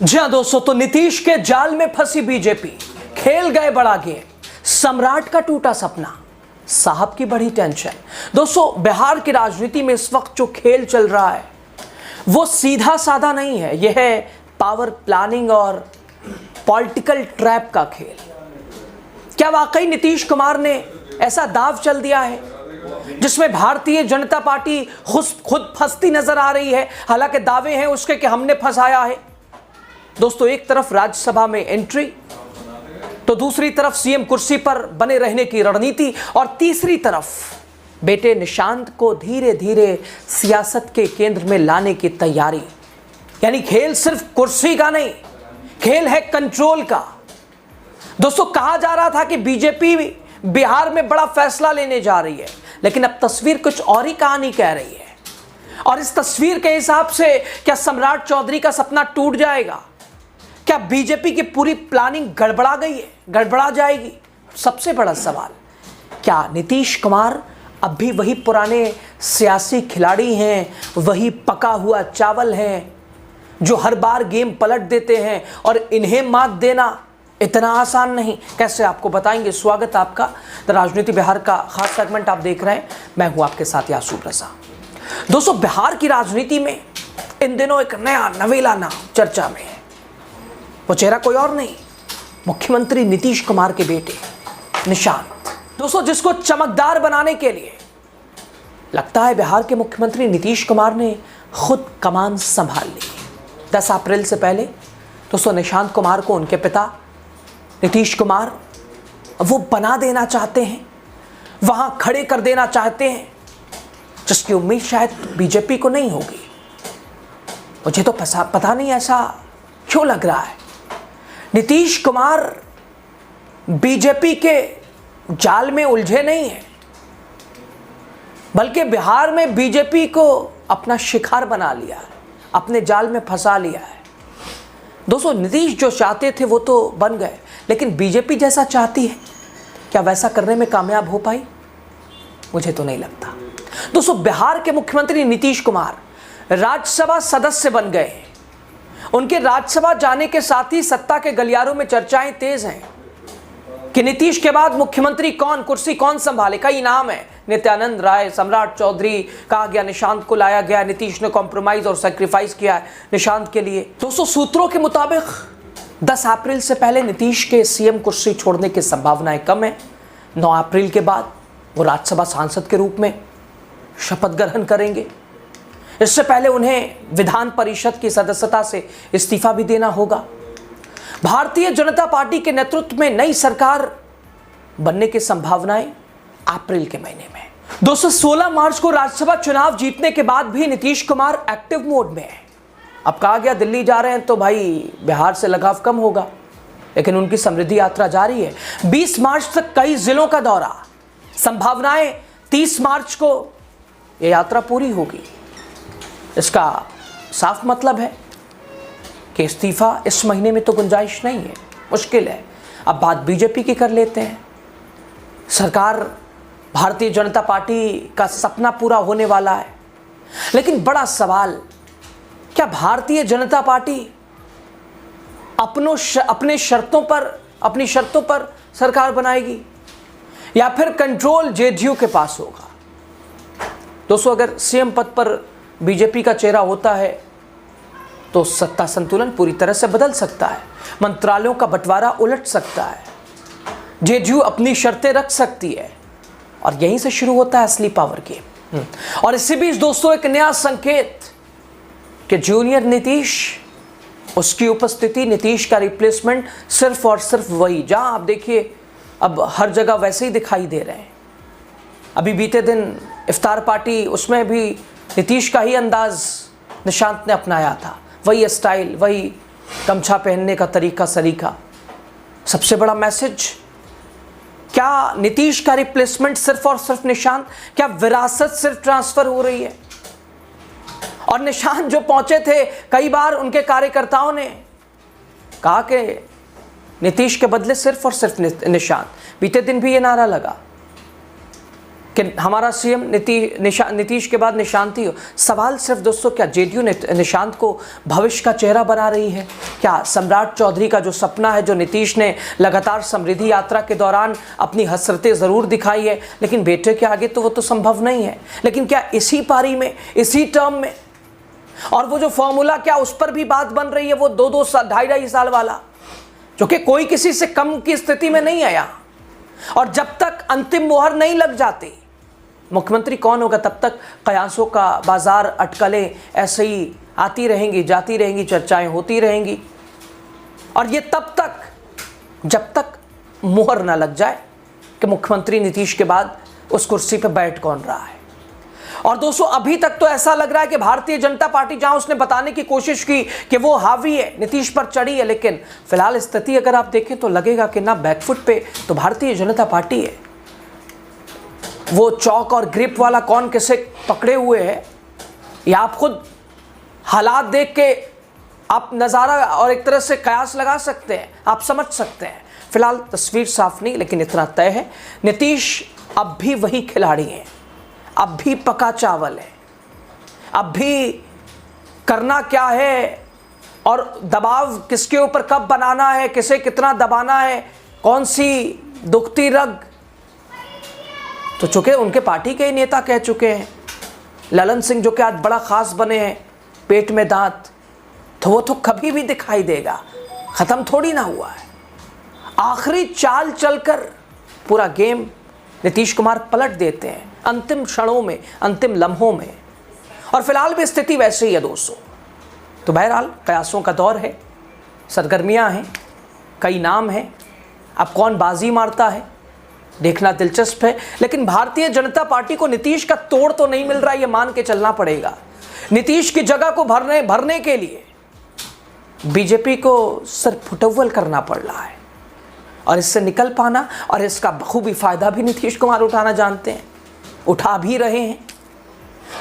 जी हां दोस्तों, तो नीतीश के जाल में फंसी बीजेपी, खेल गए बड़ा गेम, सम्राट का टूटा सपना, साहब की बड़ी टेंशन। दोस्तों, बिहार की राजनीति में इस वक्त जो खेल चल रहा है वो सीधा साधा नहीं है। यह है पावर प्लानिंग और पॉलिटिकल ट्रैप का खेल। क्या वाकई नीतीश कुमार ने ऐसा दांव चल दिया है जिसमें भारतीय जनता पार्टी खुद फंसती नजर आ रही है? हालांकि दावे हैं उसके कि हमने फंसाया है। दोस्तों, एक तरफ राज्यसभा में एंट्री, तो दूसरी तरफ सीएम कुर्सी पर बने रहने की रणनीति, और तीसरी तरफ बेटे निशांत को धीरे धीरे सियासत के केंद्र में लाने की तैयारी। यानी खेल सिर्फ कुर्सी का नहीं, खेल है कंट्रोल का। दोस्तों, कहा जा रहा था कि बीजेपी बिहार में बड़ा फैसला लेने जा रही है, लेकिन अब तस्वीर कुछ और ही कहानी कह रही है। और इस तस्वीर के हिसाब से क्या सम्राट चौधरी का सपना टूट जाएगा? क्या बीजेपी की पूरी प्लानिंग गड़बड़ा गई है, गड़बड़ा जाएगी? सबसे बड़ा सवाल, क्या नीतीश कुमार अब भी वही पुराने सियासी खिलाड़ी हैं, वही पका हुआ चावल हैं जो हर बार गेम पलट देते हैं? और इन्हें मात देना इतना आसान नहीं। कैसे, आपको बताएंगे। स्वागत आपका द राजनीति बिहार का खास सेगमेंट आप देख रहे हैं। मैं हूं आपके साथ यासूब रजा। दोस्तों, बिहार की राजनीति में इन दिनों एक नया नवेला नाम चर्चा में है। वो चेहरा कोई और नहीं, मुख्यमंत्री नीतीश कुमार के बेटे निशांत। दोस्तों, जिसको चमकदार बनाने के लिए लगता है बिहार के मुख्यमंत्री नीतीश कुमार ने खुद कमान संभाल ली। 10 अप्रैल से पहले दोस्तों निशांत कुमार को उनके पिता नीतीश कुमार वो बना देना चाहते हैं, वहां खड़े कर देना चाहते हैं, जिसकी उम्मीद शायद बीजेपी को नहीं होगी। मुझे तो पता नहीं ऐसा क्यों लग रहा है। नीतीश कुमार बीजेपी के जाल में उलझे नहीं हैं, बल्कि बिहार में बीजेपी को अपना शिकार बना लिया, अपने जाल में फंसा लिया है। दोस्तों, नीतीश जो चाहते थे वो तो बन गए, लेकिन बीजेपी जैसा चाहती है, क्या वैसा करने में कामयाब हो पाई? मुझे तो नहीं लगता। दोस्तों, बिहार के मुख्यमंत्री नीतीश कुमार राज्यसभा सदस्य बन गए हैं। उनके राज्यसभा जाने के साथ ही सत्ता के गलियारों में चर्चाएं तेज हैं कि नीतीश के बाद मुख्यमंत्री कौन, कुर्सी कौन संभाले। कई नाम है, नित्यानंद राय, सम्राट चौधरी, कहा गया निशांत को लाया गया। नीतीश ने कॉम्प्रोमाइज और सैक्रिफाइस किया है निशांत के लिए। दोस्तों, सूत्रों के मुताबिक 10 अप्रैल से पहले नीतीश के सीएम कुर्सी छोड़ने की संभावनाएं कम है। 9 अप्रैल के बाद वो राज्यसभा सांसद के रूप में शपथ ग्रहण करेंगे। इससे पहले उन्हें विधान परिषद की सदस्यता से इस्तीफा भी देना होगा। भारतीय जनता पार्टी के नेतृत्व में नई सरकार बनने की संभावनाएं अप्रैल के महीने में। दोस्तों, 16 मार्च को राज्यसभा चुनाव जीतने के बाद भी नीतीश कुमार एक्टिव मोड में है। अब कहा गया दिल्ली जा रहे हैं तो भाई बिहार से लगाव कम होगा, लेकिन उनकी समृद्धि यात्रा जारी है। 20 मार्च तक कई जिलों का दौरा, संभावनाएं 30 मार्च को यह यात्रा पूरी होगी। इसका साफ मतलब है कि इस्तीफा इस महीने में तो गुंजाइश नहीं है, मुश्किल है। अब बात बीजेपी की कर लेते हैं। सरकार, भारतीय जनता पार्टी का सपना पूरा होने वाला है, लेकिन बड़ा सवाल, क्या भारतीय जनता पार्टी अपनी शर्तों पर सरकार बनाएगी या फिर कंट्रोल जेडीयू के पास होगा? दोस्तों, अगर सीएम पद पर बीजेपी का चेहरा होता है तो सत्ता संतुलन पूरी तरह से बदल सकता है, मंत्रालयों का बंटवारा उलट सकता है, जेडीयू अपनी शर्तें रख सकती है, और यहीं से शुरू होता है असली पावर गेम। और इसी बीच दोस्तों, एक नया संकेत कि जूनियर नीतीश, उसकी उपस्थिति, नीतीश का रिप्लेसमेंट सिर्फ और सिर्फ वही, जहां आप देखिए अब हर जगह वैसे ही दिखाई दे रहे हैं। अभी बीते दिन इफ्तार पार्टी, उसमें भी नीतीश का ही अंदाज निशांत ने अपनाया था, वही स्टाइल, वही गमछा पहनने का तरीका सरीका। सबसे बड़ा मैसेज, क्या नीतीश का रिप्लेसमेंट सिर्फ और सिर्फ निशांत? क्या विरासत सिर्फ ट्रांसफर हो रही है? और निशांत जो पहुंचे थे, कई बार उनके कार्यकर्ताओं ने कहा कि नीतीश के बदले सिर्फ और सिर्फ निशांत। बीते दिन भी ये नारा लगा। कि हमारा सीएम नीतीश के बाद निशांत ही हो। सवाल सिर्फ दोस्तों, क्या जेडीयू ने निशांत को भविष्य का चेहरा बना रही है? क्या सम्राट चौधरी का जो सपना है, जो नीतीश ने लगातार समृद्धि यात्रा के दौरान अपनी हसरतें ज़रूर दिखाई है, लेकिन बेटे के आगे तो वो तो संभव नहीं है। लेकिन क्या इसी पारी में, इसी टर्म में, और वो जो फॉर्मूला, क्या उस पर भी बात बन रही है, वो 2-2 साल, 2.5 साल वाला, जो कि कोई किसी से कम की स्थिति में नहीं आया। और जब तक अंतिम मुहर नहीं लग जाती, मुख्यमंत्री कौन होगा, तब तक कयासों का बाजार, अटकलें ऐसे ही आती रहेंगी, जाती रहेंगी, चर्चाएं होती रहेंगी। और ये तब तक, जब तक मुहर ना लग जाए कि मुख्यमंत्री नीतीश के बाद उस कुर्सी पर बैठ कौन रहा है। और दोस्तों, अभी तक तो ऐसा लग रहा है कि भारतीय जनता पार्टी, जहां उसने बताने की कोशिश की कि वो हावी है, नीतीश पर चढ़ी है, लेकिन फिलहाल स्थिति अगर आप देखें तो लगेगा कि ना बैकफुट पे तो भारतीय जनता पार्टी है। वो चौक और ग्रिप वाला कौन किसे पकड़े हुए है, या आप खुद हालात देख के आप नज़ारा और एक तरह से कयास लगा सकते हैं, आप समझ सकते हैं। फिलहाल तस्वीर साफ नहीं, लेकिन इतना तय है, नीतीश अब भी वही खिलाड़ी हैं, अब भी पका चावल है, अब भी करना क्या है और दबाव किसके ऊपर कब बनाना है, किसे कितना दबाना है, कौन सी दुखती रग, तो चूंकि उनके पार्टी के ही नेता कह चुके हैं। ललन सिंह जो कि आज बड़ा खास बने हैं, पेट में दांत, तो वो तो कभी भी दिखाई देगा, ख़त्म थोड़ी ना हुआ है। आखिरी चाल चलकर पूरा गेम नीतीश कुमार पलट देते हैं अंतिम क्षणों में, अंतिम लम्हों में। और फिलहाल भी स्थिति वैसे ही है दोस्तों। तो बहरहाल कयासों का दौर है, सरगर्मियां हैं, कई नाम हैं, अब कौन बाजी मारता है देखना दिलचस्प है। लेकिन भारतीय जनता पार्टी को नीतीश का तोड़ तो नहीं मिल रहा, ये मान के चलना पड़ेगा। नीतीश की जगह को भरने के लिए बीजेपी को सिर्फ फुटअव्वल करना पड़ रहा है, और इससे निकल पाना और इसका बखूबी फायदा भी नीतीश कुमार उठाना जानते हैं, उठा भी रहे हैं।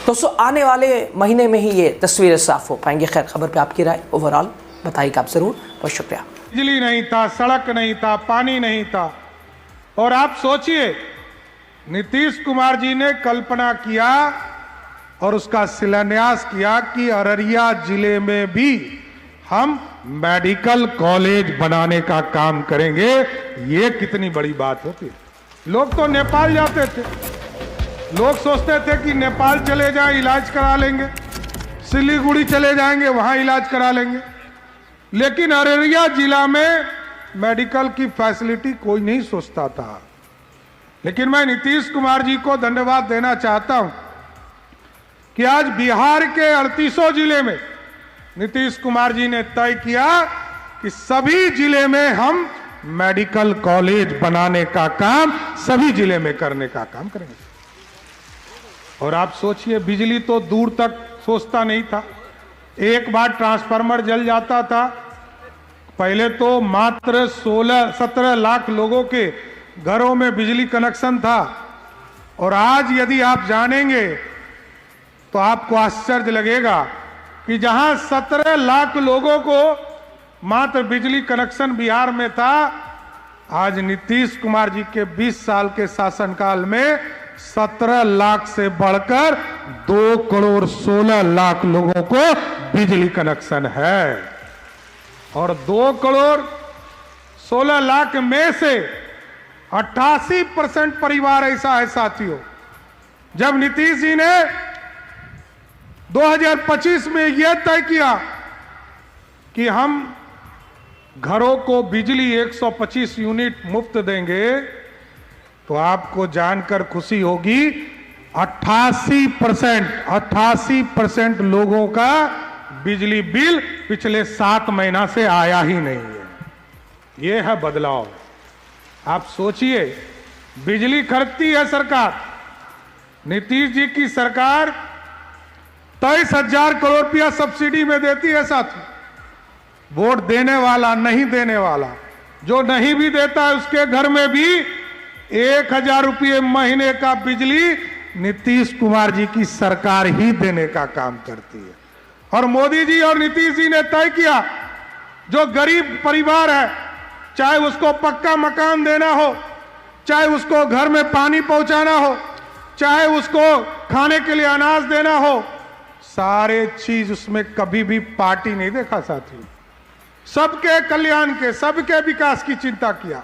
दोस्तों, आने वाले महीने में ही ये तस्वीरें साफ हो पाएंगी। खैर, खबर पे आपकी राय ओवरऑल बताइएगा आप जरूर। बहुत शुक्रिया। बिजली नहीं था, सड़क नहीं था, पानी नहीं था, और आप सोचिए नीतीश कुमार जी ने कल्पना किया और उसका शिलान्यास किया कि अररिया जिले में भी हम मेडिकल कॉलेज बनाने का काम करेंगे। ये कितनी बड़ी बात होती है। लोग तो नेपाल जाते थे, लोग सोचते थे कि नेपाल चले जाएं इलाज करा लेंगे, सिलीगुड़ी चले जाएंगे वहां इलाज करा लेंगे, लेकिन अररिया जिला में मेडिकल की फैसिलिटी कोई नहीं सोचता था। लेकिन मैं नीतीश कुमार जी को धन्यवाद देना चाहता हूं कि आज बिहार के 38 जिले में नीतीश कुमार जी ने तय किया कि सभी जिले में हम मेडिकल कॉलेज बनाने का काम सभी जिले में करने का काम करेंगे। और आप सोचिए, बिजली तो दूर तक सोचता नहीं था, एक बार ट्रांसफार्मर जल जाता था। पहले तो मात्र 16-17 लाख लोगों के घरों में बिजली कनेक्शन था, और आज यदि आप जानेंगे तो आपको आश्चर्य लगेगा कि जहां 17 लाख लोगों को मात्र बिजली कनेक्शन बिहार में था, आज नीतीश कुमार जी के 20 साल के शासनकाल में 17 लाख से बढ़कर 2 करोड़ 16 लाख लोगों को बिजली कनेक्शन है। और 2 करोड़ 16 लाख में से 88% परिवार ऐसा है साथियों, जब नीतीश जी ने 2025 में यह तय किया कि हम घरों को बिजली 125 यूनिट मुफ्त देंगे, तो आपको जानकर खुशी होगी 88% लोगों का बिजली बिल पिछले 7 महीना से आया ही नहीं है। यह है बदलाव। आप सोचिए, बिजली खरीदती है सरकार, नीतीश जी की सरकार 23,000 करोड़ रुपया सब्सिडी में देती है साथी। वोट देने वाला, नहीं देने वाला, जो नहीं भी देता है उसके घर में भी 1,000 रुपये महीने का बिजली नीतीश कुमार जी की सरकार ही देने का काम करती है। और मोदी जी और नीतीश जी ने तय किया, जो गरीब परिवार है, चाहे उसको पक्का मकान देना हो, चाहे उसको घर में पानी पहुंचाना हो, चाहे उसको खाने के लिए अनाज देना हो, सारे चीज उसमें कभी भी पार्टी नहीं देखा साथियों। सबके कल्याण के, सबके विकास की चिंता किया।